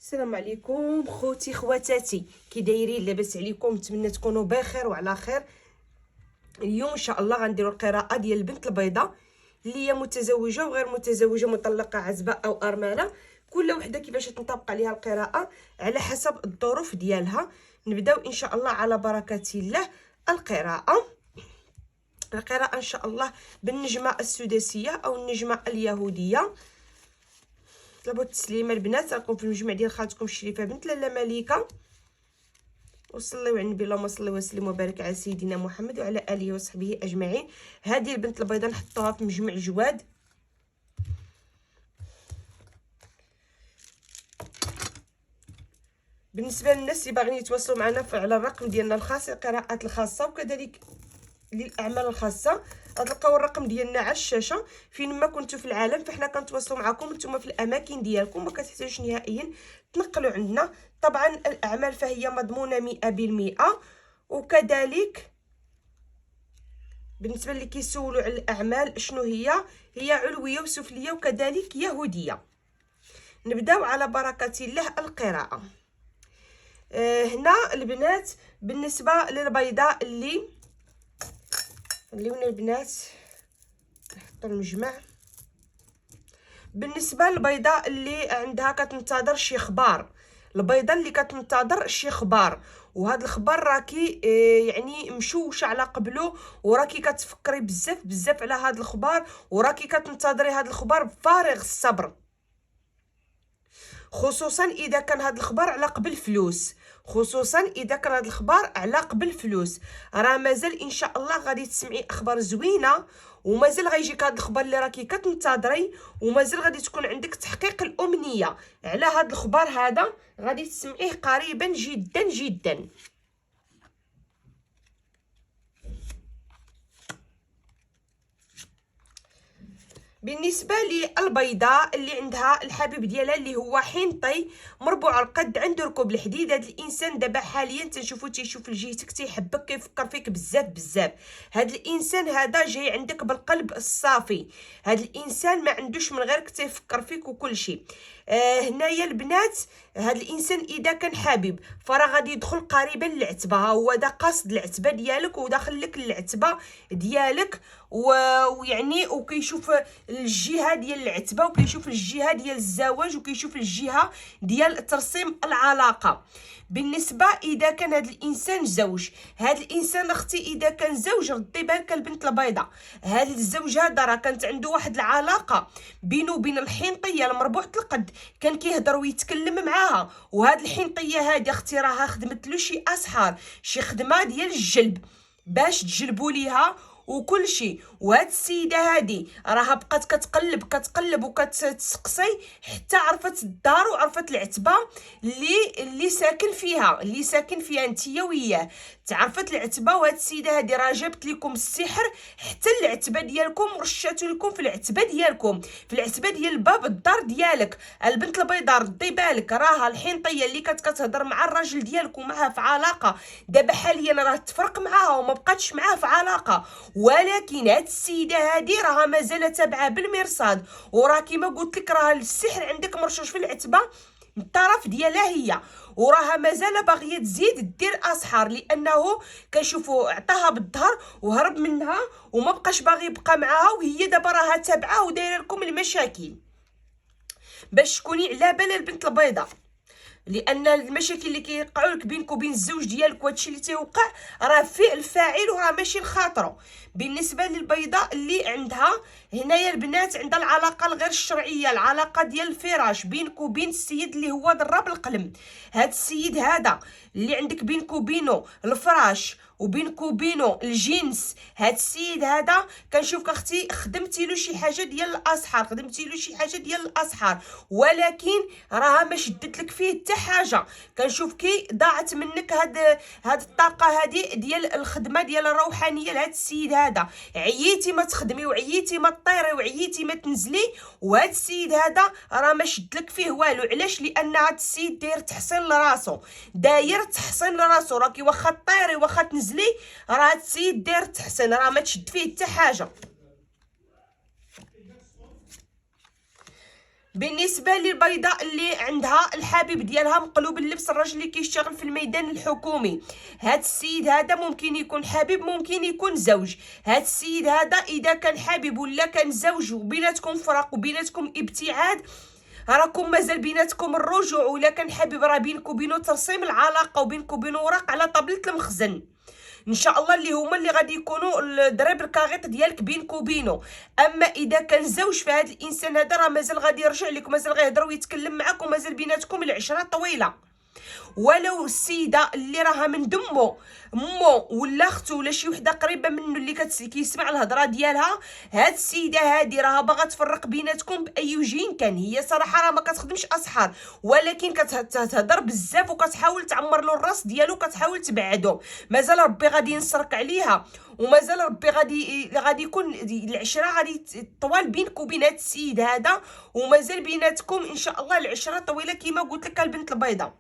السلام عليكم خوتي خواتاتي، كي دايرين؟ لاباس عليكم؟ نتمنى تكونوا بخير وعلى خير. اليوم ان شاء الله غنديروا القراءه ديال البنت البيضاء اللي هي متزوجه وغير متزوجه، مطلقه، عزبه او ارمله. كل وحده كيفاش تنطبق عليها القراءه على حسب الظروف ديالها. نبداو ان شاء الله على بركه الله. القراءه ان شاء الله بالنجمه السداسيه او النجمه اليهوديه. طلبوا التسليمه البنات، راكم في المجمع ديال خالتكم الشريفه بنت لاله مليكه. وصليوا على النبي، اللهم صل وسلم وبارك على سيدنا محمد وعلى اله وصحبه اجمعين. هذه البنت البيضاء نحطوها في مجمع جواد. بالنسبه للناس اللي باغيين يتواصلوا معنا على الرقم ديالنا الخاص للقراءات الخاصه وكذلك للاعمال الخاصه، غتلقاو الرقم ديالنا على الشاشه فين ما كنتو في العالم، فحنا كنتواصلوا معكم نتوما في الاماكن ديالكم، ما كتحتاجوش نهائيا تنقلوا عندنا. طبعا الاعمال فهي مضمونه 100%. وكذلك بالنسبه اللي كيسولوا على الاعمال شنو هي علويه وسفليه وكذلك يهوديه. نبداو على بركه الله القراءه. هنا البنات بالنسبه للبيضاء اللي خليونا البنات نحط المجمع. بالنسبه للبيضاء اللي عندها كتنتظر شي خبار، البيضاء اللي كتنتظر شي خبار، وهذا الخبر راكي يعني مشوشه على قبله، وراكي كتفكري بزاف على هذا الخبر، وراكي كتنتظري هذا الخبر بفارغ الصبر، خصوصا اذا كان هذا الخبر على قبل فلوس. راه مازال ان شاء الله غادي تسمعي اخبار زوينه، ومازال غيجيك هذا الخبر اللي راكي كتنتظري، ومازال غادي تكون عندك تحقيق الامنيه على هذا الخبر. هذا غادي تسمعيه قريبا جدا. بالنسبه للبيضاء اللي عندها الحبيب ديالها اللي هو حنطي مربوع القد عنده ركوب الحديد، هذا الانسان دابا حاليا تنشوفو تيشوف لجهتك، تيحبك، كيفكر فيك بزاف. هذا الانسان هذا جاي عندك بالقلب الصافي، هذا الانسان ما عندوش من غيرك، تيفكر فيك وكل شيء. هنايا البنات هذا الانسان اذا كان حابب فراه غادي يدخل قريبا للعتبه، هو دا قاصد العتبه ديالك وداخل لك العتبه ديالك، ويعني وكيشوف الجهه ديال العتبه، وكيشوف الجهه ديال الزواج، وكيشوف الجهه ديال ترسيم العلاقه. بالنسبه اذا كان هذا الانسان زوج، هذا الانسان اختي اذا كان زوج ردي بالك البنت البيضاء، هذا الزوج هذا راه كانت عنده واحد العلاقه بينه وبين الحنطيه المربوعه القد، كان كيهضر ويتكلم معاها، وهذه الحنطيه هذه اختي راها خدمت له شي اسحار، شي خدمه ديال الجلب باش تجلبوا ليها وكل شيء. وهاد السيده هادي راها بقات كتقلب وكتسقسي حتى عرفت الدار وعرفت العتبه اللي ساكن فيها انتيا وياه، تعرفت العتبه. وهاد السيده هادي راه جابت لكم السحر حتى العتبه ديالكم، ورشاتو لكم في العتبه ديالكم، في العتبه ديال باب الدار ديالك. البنت البيضاء ردي بالك راها الحنطيه اللي كتهضر مع الراجل ديالكم معها في علاقه، دابا حاليا راه تفرق معاها وما بقاتش معاه في علاقه، ولكن هاد السيده هادي راها مازال تابعه بالمرصاد، وراه كيما قلت لك راه السحر عندك مرشوش في العتبه من الطرف ديالها هي، وراها مازال باغيه تزيد دير اسحار، لانه كنشوفوا عطاها بالظهر وهرب منها وما بقاش باغي يبقى معاها، وهي دابا راها تابعه ودايره لكم المشاكل باش تكوني على بال البنت البيضاء، لان المشاكل اللي كيوقعوا لك بينك وبين الزوج ديالك وهادشي اللي تيوقع راه فعل فاعل وراه ماشي لخاطره. بالنسبه للبيضاء اللي عندها هنايا البنات عندها العلاقه الغير الشرعيه، العلاقه ديال الفراش بينك وبين السيد اللي هو ضرب القلم. هاد السيد هذا اللي عندك بينك وبينه الفراش وبينك وبينه الجنس، هاد السيد هذا كنشوفك اختي خدمتي له شي حاجه ديال الاسحار، ولكن راها ما شدت لك فيه حتى حاجه. كنشوفكي ضاعت منك هاد الطاقه هذه ديال الخدمه ديال الروحانيه لهاد السيد هذا، عييتي ما تخدمي وعييتي ما تطيري وعييتي ما تنزلي، وهاد السيد هذا راه ما شد لك فيه والو. علاش؟ لان هاد السيد داير تحسين لراسو، راكي واخا طيري واخا تنزلي راه هاد السيد داير تحسين، راه ما تشد فيه حتى حاجه. بالنسبه للبيضاء اللي عندها الحبيب ديالها مقلوب اللبس، الراجل اللي كيشتغل في الميدان الحكومي، هاد السيد هذا ممكن يكون حبيب، ممكن يكون زوج. هاد السيد هذا اذا كان حبيب ولا كان زوج وبيناتكم فراق وبيناتكم ابتعاد، راكم مازال بيناتكم الرجوع، ولا كان حبيب راه بينك وبينه ترسيم العلاقه وبينك وبينه ورق على طابله المخزن ان شاء الله، اللي هما اللي غادي يكونوا الضريب الكاغيط ديالك بينك وبينه. اما اذا كان زوج، فهاد الانسان هذا راه مازال غادي يرجع لك، مازال غيهضر ويتكلم معاك، ومازال بيناتكم العشره طويله. ولو السيده اللي راها من دمه مو ولا اختو ولا شي وحده قريبه منه اللي كيسمع الهضره ديالها، هاد السيده هادي راها باغا تفرق بيناتكم باي وجه كان. هي صراحه راه ما كتخدمش اسحار، ولكن كتهضر بزاف وكتحاول تعمر له الراس ديالو، كتحاول تبعدو. مازال ربي غادي ينصرك عليها، ومازال ربي غادي يكون العشره غادي طوال بينك وبين هاد السيد هذا، ومازال بيناتكم ان شاء الله العشره طويله كما قلت لك البنت البيضاء.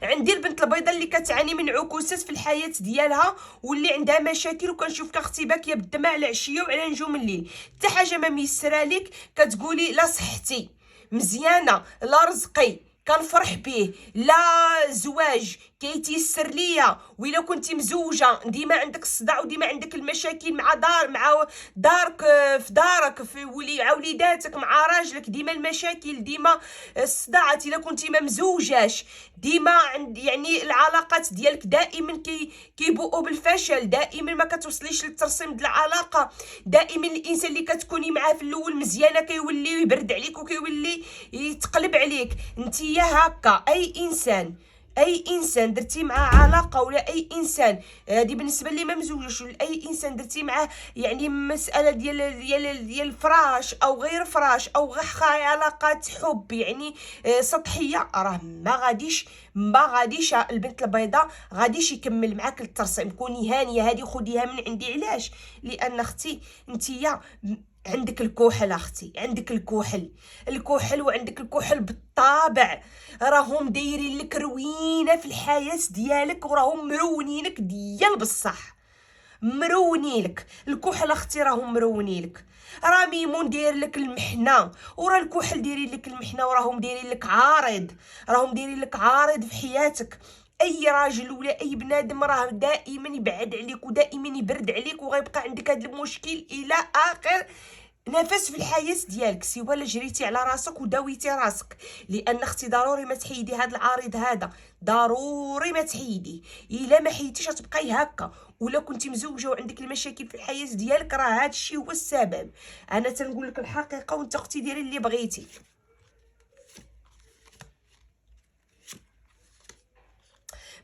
عندي البنت البيضاء اللي كتعاني من عكوسات في الحياه ديالها، واللي عندها مشاكل، وكنشوفك اختي باكيه بالدمع على العشيه وعلى نجوم الليل، حتى حاجه ما ميسره لك. كتقولي لا صحتي مزيانه، لا رزقي كنفرح به، لا زواج كيتيسر ليا، وإلا كنتي مزوجه ديما عندك الصداع وديما عندك المشاكل مع دارك في دارك في وليداتك، مع راجلك ديما المشاكل، ديما الصداعات. الا كنتي ما مزوجاش ديما يعني العلاقات ديالك دائما كيبوؤوا بالفشل، دائما ما كتوصليش للترسيم ديال العلاقه، دائما الانسان اللي كتكوني معاه في الاول مزيانه كيولي يبرد عليك وكيولي يتقلب عليك. نتيا هكا اي انسان درتي معاه علاقه، ولا اي انسان هذه بالنسبه لي ما مزوجش، اي انسان درتي معاه يعني مساله ديال فراش او غير فراش او غير علاقات حب يعني سطحيه، راه ما غاديش البنت البيضاء غاديش يكمل معاك الترسيم. كوني هانيه، هذه خديها من عندي. علاش؟ لان اختي نتيا عندك الكحل اختي، عندك الكحل وعندك الكحل بالطبع. راهم دايرين لك روينه في الحياه ديالك، وراهم مرونينك ديال بصح، مرونينك الكحل اختي، راهم مرونينك. راه ميمون داير لك المحنه، ورا الكحل دايرين لك المحنه، وراهم دايرين لك عارض، راهم دايرين لك عارض في حياتك. اي راجل ولا اي بنادم راه دائما يبعد عليك ودائما يبرد عليك، وغيبقى عندك هذا المشكل الى اخر نفس في الحياه ديالك، سوا لا جريتي على راسك وداويتي راسك. لان اختي ضروري ما تحيدي هذا العارض هذا، ضروري ما تحيدي. الا ما حيدتيش تبقاي هكا. ولا كنتي مزوجه وعندك المشاكل في الحياه ديالك، راه هذا الشيء هو السبب. انا تنقول لك الحقيقه، وانت اختي ديري اللي بغيتي.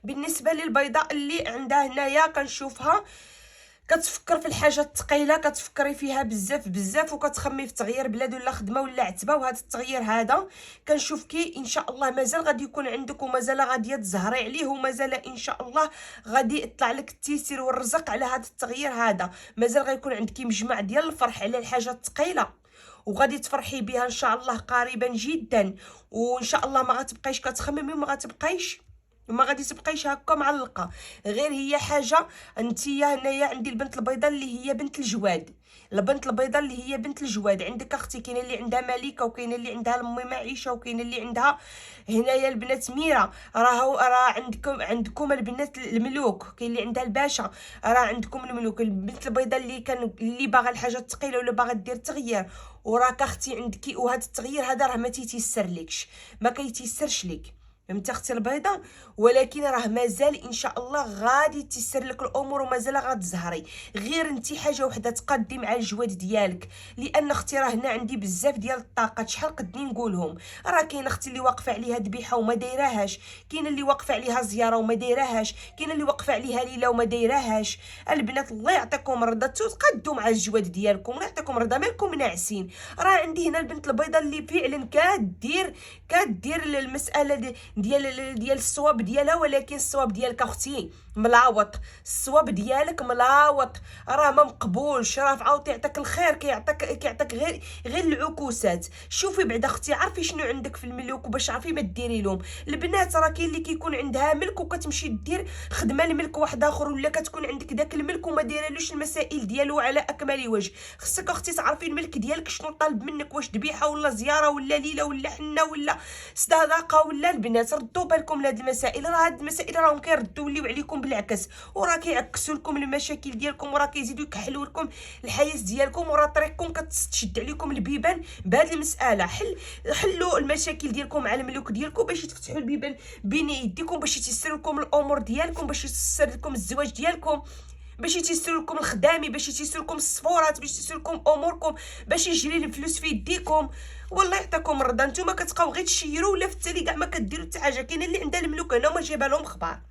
بالنسبه للبيضاء اللي عندها هنايا، كنشوفها كتفكر في الحاجه الثقيله، كتفكري فيها بزاف وكتخمي في تغيير بلاد ولا خدمه ولا عتبه. وهذا التغيير هذا كنشوفكي ان شاء الله مازال غادي يكون عندك، ومازال غادي تزهري عليه، ومازال ان شاء الله غادي يطلع لك التيسير والرزق على هذا التغيير هذا. مازال غيكون عندك مجمع ديال الفرح على الحاجه الثقيله، وغادي تفرحي بها ان شاء الله قريبا جدا. وان شاء الله ما غتبقايش كتخممي، وما غادي تبقايش هكا معلقه. غير هي حاجه انتيا هنايا عندي البنت البيضاء اللي هي بنت الجواد، البنت البيضاء اللي هي بنت الجواد. عندك اختي كاينه اللي عندها ملكه، وكاينه اللي عندها المي معيشه، وكاينه اللي عندها هنايا البنات ميره. راه عندكم البنات الملوك، كاين اللي عندها الباشا، راه عندكم الملوك. البنت البيضاء اللي باغا الحاجه الثقيله ولا باغا دير تغيير، وراك اختي عندك. وهذا التغيير هذا راه ما تيسرلكش، ما كيتيسرش لك، فهمتي اختي البيضاء. ولكن راه مازال ان شاء الله غادي تيسر لك الامور، ومازال غتزهري. غير انت حاجه وحده تقادي مع الجواد ديالك. لان اختي راه هنا عندي بزاف ديال الطاقات، شحال قدني نقولهم. راه كاين اختي اللي واقفه عليها ذبيحه وما دايراهاش، كاين اللي واقفه عليها زياره وما دايراهاش، كاين اللي واقفه عليها ليله وما دايراهاش. البنات الله يعطيكم الرضا، تقادوا مع الجواد ديالكم، الله يعطيكم الرضا، مالكم ناعسين. راه عندي هنا البنت البيضاء اللي فعلا كدير المساله ديال الصواب ديالها، ولكن الصواب ديالك اختي ملاوط، الصواب ديالك ملاوط، راه ما مقبولش، راه عاوتاني يعطيك الخير كيعطيك غير العكوسات. شوفي بعدا اختي، عرفي شنو عندك في الملوك باش عرفي ما ديري لهم. البنات راه كاين اللي كيكون عندها ملك وكتمشي دير خدمه لملك واحد اخر، ولا كتكون عندك داك الملك وما دايرالوش المسائل ديالو على اكمل وجه. خصك اختي تعرفي الملك ديالك شنو طالب منك، واش ذبيحه ولا زياره ولا ليله ولا حنه ولا صداقه ولا. البنات ردوا بالكم لهاد المسائل، راه هاد المسائل راهم كيردوا وليو عليكم بالعكس، وراه كيعكسوا لكم المشاكل ديالكم، وراه كيزيدوا يكحلوا لكم الحياه ديالكم، وراه طريقكم كتشد عليكم البيبان بهاد المساله. حلوا المشاكل ديالكم مع الملوك ديالكم باش تفتحوا البيبان بين يديكم، باش يتيسر لكم الامور ديالكم، باش يتيسر لكم الزواج ديالكم، باش يتيسر لكم الخدامي، باش يتيسر لكم السفورات، باش يتيسر لكم اموركم، باش يجري الفلوس في يديكم. والله يعطيكم الرضا. نتوما كتبقاو غير تشيروا، ولا في التالي كاع ما كديروا حتى حاجه. كاين اللي عندها الملوك هنا وما جايبه لهم خبار.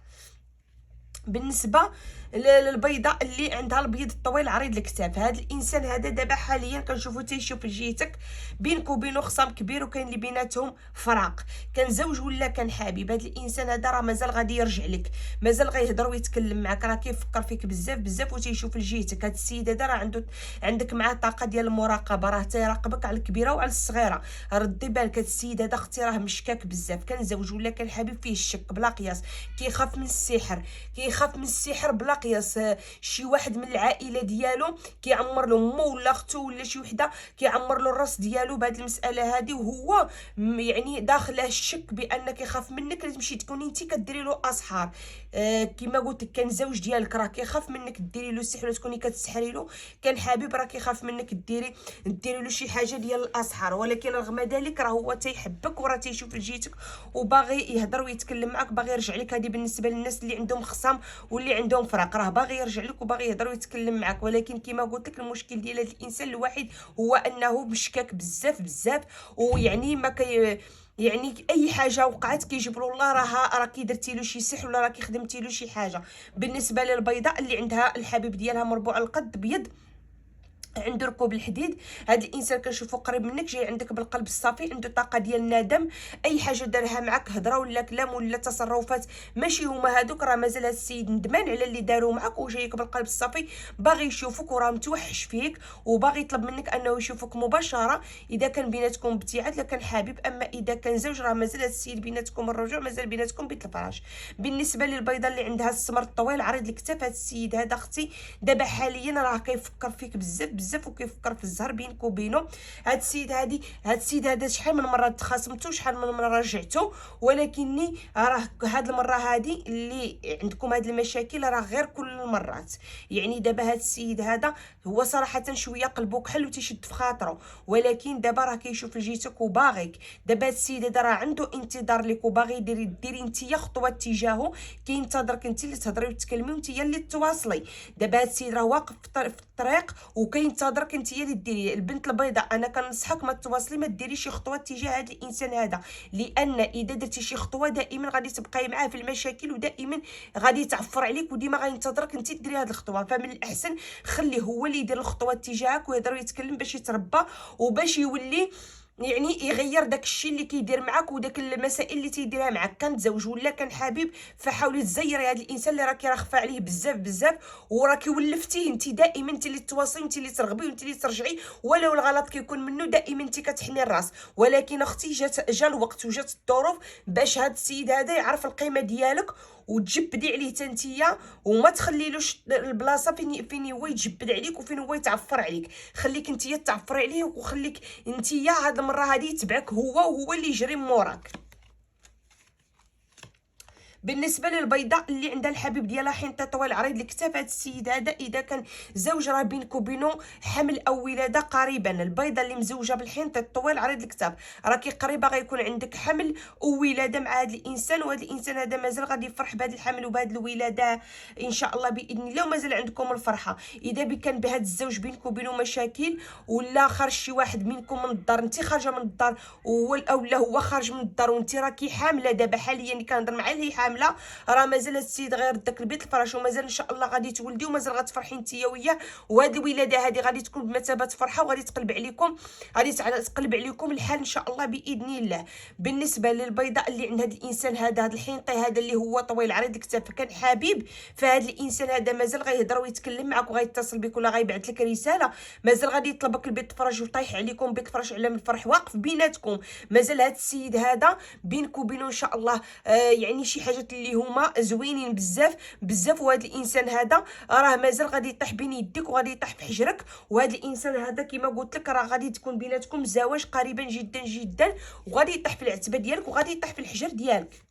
بالنسبه للبيضاء اللي عندها البيض الطويل عريض الكتاف، هذا الانسان هذا دابا حاليا كنشوفو تيشوف جهتك، بينك وبينه خصام كبير، وكاين اللي بيناتهم فراق، كان زوج ولا كان حبيب. هذا الانسان هذا راه مازال غادي يرجع لك، مازال غيهضر ويتكلم معك، راه كيفكر فيك بزاف بزاف وتيشوف جهتك. هذا السيد هذا راه عندك معاه طاقه ديال المراقبه، راه تيراقبك على الكبيره وعلى الصغيره. ردي بالك، هذا السيد هذا اختي راه مشكاك بزاف، كان زوج ولا كان حبيب، فيه الشك بلا قياس، كيخاف من السحر، كيخاف من السحر بلا قياس. شي واحد من العائله ديالو كيعمر له مو ولا اختو ولا شي وحده كيعمر له الراس ديالو بهذه المساله هذه، وهو يعني داخله الشك بان كيخاف منك، لازم تمشي تكوني انت كديري له اسحار. كما قلت لك، كان زوج ديالك راه كيخاف منك ديري له السحر وتكوني كتسحري له، كان حبيب راه كيخاف منك ديري له شي حاجه ديال الاسحار، ولكن رغم ذلك راه هو تيحبك وراه تيشوف جهتك وباغي يهضر ويتكلم معك، باغي يرجع لك. هذه بالنسبه للناس اللي عندهم خصام واللي عندهم فراق، راه باغي يرجع لك وباغي يهضر ويتكلم معك. ولكن كما قلت لك، المشكل ديال هذا الانسان الوحيد هو انه مشكاك بزاف بزاف، ويعني ما يعني اي حاجه وقعت كيجيب له الله راكي درتي له شي سحر ولا راكي خدمتي له شي حاجه. بالنسبه للبيضاء اللي عندها الحبيب ديالها مربوع القد بيض عنده ركوب الحديد، هذا الانسان كنشوفو قريب منك، جاي عندك بالقلب الصافي، عنده طاقه ديال الندم. اي حاجه دارها معك، هضره ولا كلام ولا تصرفات ماشي هما هادوك، راه مازال هذا السيد ندمان على اللي داروا معك، وجايك بالقلب الصافي باغي يشوفك، وراه متوحش فيك وباغي يطلب منك انه يشوفك مباشره. اذا كان بيناتكم ابتعاد لا كان حبيب، اما اذا كان زوج راه مازال هذا السيد بيناتكم الرجوع، مازال بيناتكم بيت الفراش. بالنسبه للبيضه اللي عندها السمر الطويل عريض الكتاف، هذا السيد هذا اختي دابا حاليا راه كيفكر فيك بزاف بزاف، وكيفكر في الزهر بينك وبينه. هاد السيد هذا شحال من مره تخاصمتو، شحال من مره رجعتو، ولكني راه هاد المره هادي اللي عندكم هاد المشاكل راه غير كل المرات. يعني دابا هاد السيد هذا هو صراحه شويه قلبو كحل وتيشد في خاطره، ولكن دابا راه كيشوف جهتك وباغيك. دابا هاد السيد هذا راه عنده انتظار لك وباغي ديري نتيا خطوه تجاهه، كينتظرك انت اللي تهضري وتكلمي وانت اللي تواصلي. دابا هاد السيد راه واقف في الطريق وكينتظرك انت اللي ديري. البنت البيضاء انا كنصحك ما تواصلي، ما ديريش شي خطوه تجاه هذا الانسان هذا، لان اذا درتي شي خطوه دائما غادي تبقاي معاه في المشاكل، ودائما غادي تعفر عليك، وديما غينتظرك انت ديري هذه الخطوه. فمن الاحسن خليه هو اللي يدير الخطوه تجاهك ويهضر ويتكلم باش يتربى وباش يولي يعني يغير داك الشيء اللي كيدير معك وداك المسائل اللي تيديرها معك. كان زوج ولا كان حبيب، فحاولي تزيري هذا الانسان اللي راكي خفا عليه بزاف بزاف وراكي ولفتيه انت. دائما انت اللي تواصلي، انت اللي ترغبي وانت اللي ترجعي، ولو الغلط كيكون منه دائما انت كتحني الراس. ولكن اختي جا الوقت وجات الظروف باش هذا السيد هذا يعرف القيمه ديالك وتجبدي عليه تنتيا، وما تخليلوش البلاصه فين هو يتجبد عليك وفين هو يتعفر عليك. خليك انتيا تعفري عليه، وخليك انتيا هاد المره هادي يتبعك هو، وهو اللي يجري موراك. بالنسبه للبيضاء اللي عندها الحبيب ديالها حنطه طويل عريض الكتاف، هذا السيد هذا اذا كان زوج راه بينك وبينه حمل او ولاده قريبا. البيضه اللي مزوجه بالحنطه الطويل عريض الكتاف راكي قريبه غيكون عندك حمل او ولاده مع هذا الانسان، وهذا الانسان هذا مازال غادي يفرح بهذا الحمل وبهذه الولاده ان شاء الله باذن الله، ومازال عندكم الفرحه. اذا كان بهذا الزوج بينك وبينه مشاكل، ولا خرج شي واحد منكم من الدار، انت خارجه من الدار او لا هو خارج من الدار وانت راكي حامله، دابا حاليا كنهضر مع اللي حامل حامله، راه مازال هاد السيد غير داك البيت الفراش ومازال ان شاء الله غادي تولدي ومازال غتفرحي نتيا وياه. وهاد الولاده هادي غادي تكون بمثابه فرحه وغادي تقلب عليكم، غادي تقلب عليكم الحال ان شاء الله باذن الله. بالنسبه للبيضاء اللي عند هذا الانسان هذا الحينطي هذا اللي هو طويل عريض الكتاف كان حبيب، فهاد الانسان هذا مازال غيهضر ويتكلم معك وغيتصل بك ولا غيبعث لك رساله، مازال غادي يطلبك البيت الفرج وطايح عليكم بيت الفرج على من الفرح واقف بيناتكم. مازال هاد السيد هذا بينك وبينه ان شاء الله يعني شي حاجات اللي هما زوينين بزاف بزاف. وهذا الانسان هذا راه مازال غادي يطيح بين يديك وغادي يطيح في حجرك. وهذا الانسان هذا كما قلت لك راه غادي تكون بيناتكم زواج قريبا جدا جدا، وغادي يطيح في العتبه ديالك وغادي يطيح في الحجر ديالك.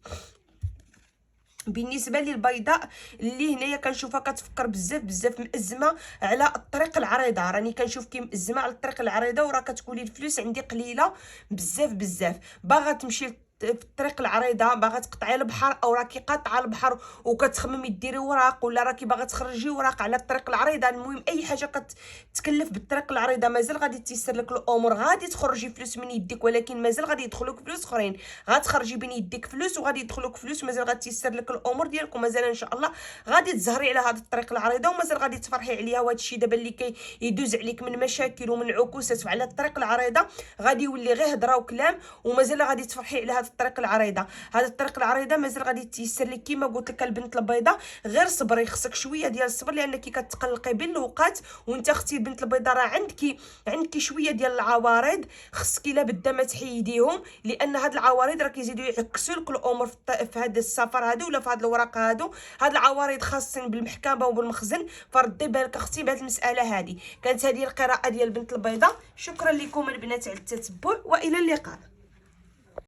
بالنسبه للبيضاء اللي هنايا كنشوفها كتفكر بزاف بزاف مأزمه على الطريق العريضه، راني كنشوف كي مأزمه على الطريق العريضه وراه كتقولي الفلوس عندي قليله بزاف بزاف، باغا تمشي في الطريق العريضه، باغا تقطعي البحر او راكي قاطعه البحر وكتخممي ديري وراق، ولا راكي باغا تخرجي وراق على الطريق العريضه. المهم اي حاجه كتكلف بالطريق العريضه مازال غادي تيسر لك الامور، غادي تخرجي فلوس من يديك ولكن مازال غادي يدخلوك فلوس اخرين، غتخرجي بين يديك فلوس وغادي يدخلوك فلوس، مازال غادي تيسر لك الامور ديالك ومازال ان شاء الله غادي تزهري على هذه الطريق العريضه ومازال غادي تفرحي عليها. وهذا الشيء دابا اللي كيدوز عليك من مشاكل ومن عكوسات على الطريق العريضه غادي يولي غير هضره وكلام ومازال غادي تفرحي على هذه الطريق العريضه. هذه الطريق العريضه مازال غادي تيسر لك كما قلت لك البنت البيضاء، غير صبري، خصك شويه ديال الصبر لانك كتقلقي بين الوقت. وانت اختي البنت البيضاء راه عندك شويه ديال العوارض خصك الا بدا ما تحيديهم، لان هاد العوارض راه كيزيدوا يعكسوا لك الامور في هذا السفر هادو ولا في هاد الوراق هادو. هاد العوارض خاصين بالمحكمه وبالمخزن، فردي بالك اختي بهاد المساله هادي. كانت هذه القراءه ديال البنت البيضاء، شكرا لكم البنات على التتبع والى اللقاء.